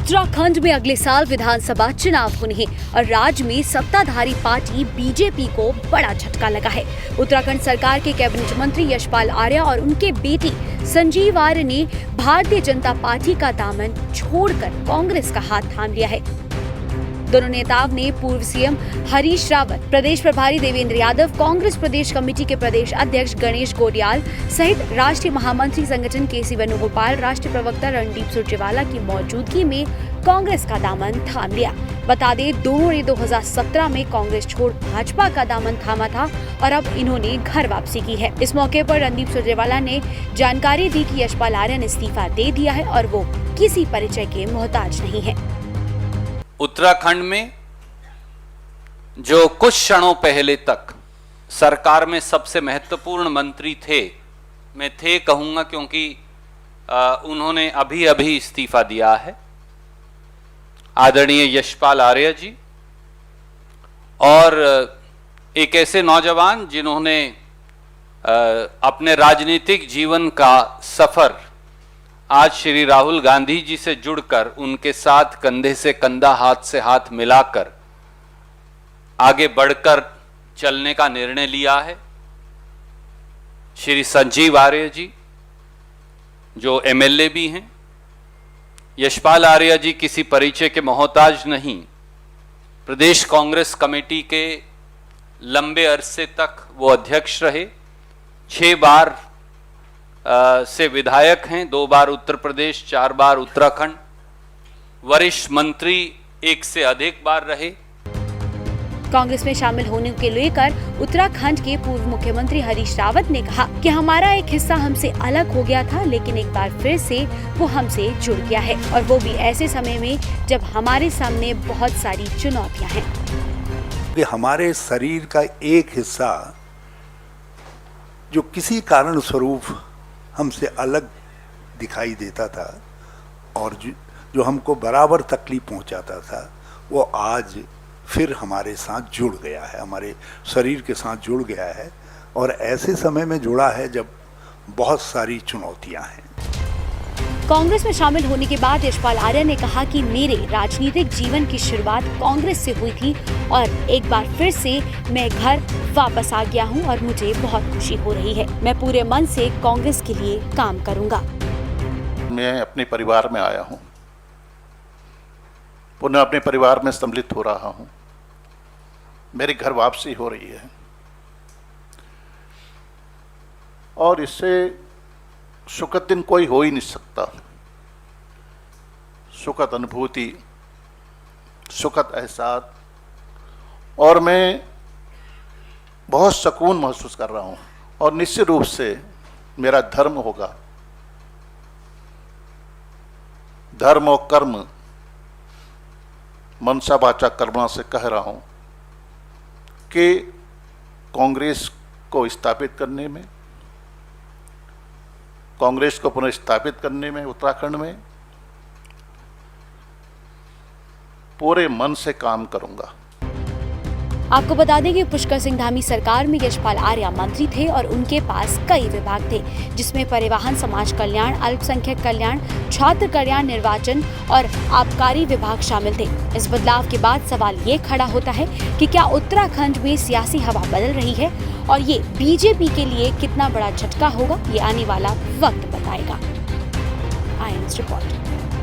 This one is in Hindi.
उत्तराखंड में अगले साल विधानसभा चुनाव होने हैं और राज्य में सत्ताधारी पार्टी बीजेपी को बड़ा झटका लगा है। उत्तराखंड सरकार के कैबिनेट मंत्री यशपाल आर्य और उनके बेटी संजीव आर्य ने भारतीय जनता पार्टी का दामन छोड़कर कांग्रेस का हाथ थाम लिया है। दोनों नेताओं ने पूर्व सीएम हरीश रावत, प्रदेश प्रभारी देवेंद्र यादव, कांग्रेस प्रदेश कमेटी के प्रदेश अध्यक्ष गणेश गोडियाल सहित राष्ट्रीय महामंत्री संगठन केसी वेणुगोपाल, राष्ट्रीय प्रवक्ता रणदीप सुरजेवाला की मौजूदगी में कांग्रेस का दामन थाम लिया। बता दें, दोनों ने 2017 में कांग्रेस छोड़ भाजपा का दामन थामा था और अब इन्होंने घर वापसी की है। इस मौके पर रणदीप सुरजेवाला ने जानकारी दी कि यशपाल आर्य ने इस्तीफा दे दिया है और वो किसी परिचय के मोहताज नहीं है। उत्तराखंड में जो कुछ क्षणों पहले तक सरकार में सबसे महत्वपूर्ण मंत्री थे, मैं थे कहूंगा क्योंकि उन्होंने अभी अभी इस्तीफा दिया है, आदरणीय यशपाल आर्य जी, और एक ऐसे नौजवान जिन्होंने अपने राजनीतिक जीवन का सफर आज श्री राहुल गांधी जी से जुड़कर उनके साथ कंधे से कंधा, हाथ से हाथ मिलाकर आगे बढ़कर चलने का निर्णय लिया है। श्री संजीव आर्य जी जो एमएलए भी हैं। यशपाल आर्य जी किसी परिचय के मोहताज नहीं, प्रदेश कांग्रेस कमेटी के लंबे अरसे तक वो अध्यक्ष रहे, 6 बार से विधायक हैं, 2 बार उत्तर प्रदेश, 4 बार उत्तराखंड, वरिष्ठ मंत्री 1 से अधिक बार रहे। कांग्रेस में शामिल होने के लेकर उत्तराखंड के पूर्व मुख्यमंत्री हरीश रावत ने कहा कि हमारा एक हिस्सा हमसे अलग हो गया था, लेकिन एक बार फिर से वो हमसे जुड़ गया है और वो भी ऐसे समय में जब हमारे सामने बहुत सारी चुनौतियां हैं। कि हमारे शरीर का एक हिस्सा जो किसी कारण स्वरूप हमसे अलग दिखाई देता था और जो हमको बराबर तकलीफ पहुंचाता था, वो आज फिर हमारे साथ जुड़ गया है, हमारे शरीर के साथ जुड़ गया है और ऐसे समय में जुड़ा है जब बहुत सारी चुनौतियां हैं। कांग्रेस में शामिल होने के बाद यशपाल आर्य ने कहा कि मेरे राजनीतिक जीवन की शुरुआत कांग्रेस से हुई थी और एक बार फिर से मैं घर वापस आ गया हूं और मुझे बहुत खुशी हो रही है। मैं पूरे मन से कांग्रेस के लिए काम करूंगा। मैं अपने परिवार में आया हूं, पुनः अपने परिवार में सम्मिलित हो रहा हूं, मेरी घर वापसी हो रही है और इससे सुखद दिन कोई हो ही नहीं सकता। सुखद अनुभूति, सुखद एहसास, और मैं बहुत सुकून महसूस कर रहा हूँ और निश्चित रूप से मेरा धर्म होगा, धर्म और कर्म मनसा वाचा कर्मणा से कह रहा हूँ कि कांग्रेस को स्थापित करने में, कांग्रेस को पुनः स्थापित करने में उत्तराखंड में पूरे मन से काम करूंगा। आपको बता दें कि पुष्कर सिंह धामी सरकार में यशपाल आर्य मंत्री थे और उनके पास कई विभाग थे, जिसमें परिवहन, समाज कल्याण, अल्पसंख्यक कल्याण, छात्र कल्याण, निर्वाचन और आबकारी विभाग शामिल थे। इस बदलाव के बाद सवाल ये खड़ा होता है कि क्या उत्तराखंड में सियासी हवा बदल रही है और ये बीजेपी के लिए कितना बड़ा झटका होगा, ये आने वाला वक्त बताएगा। IANS report.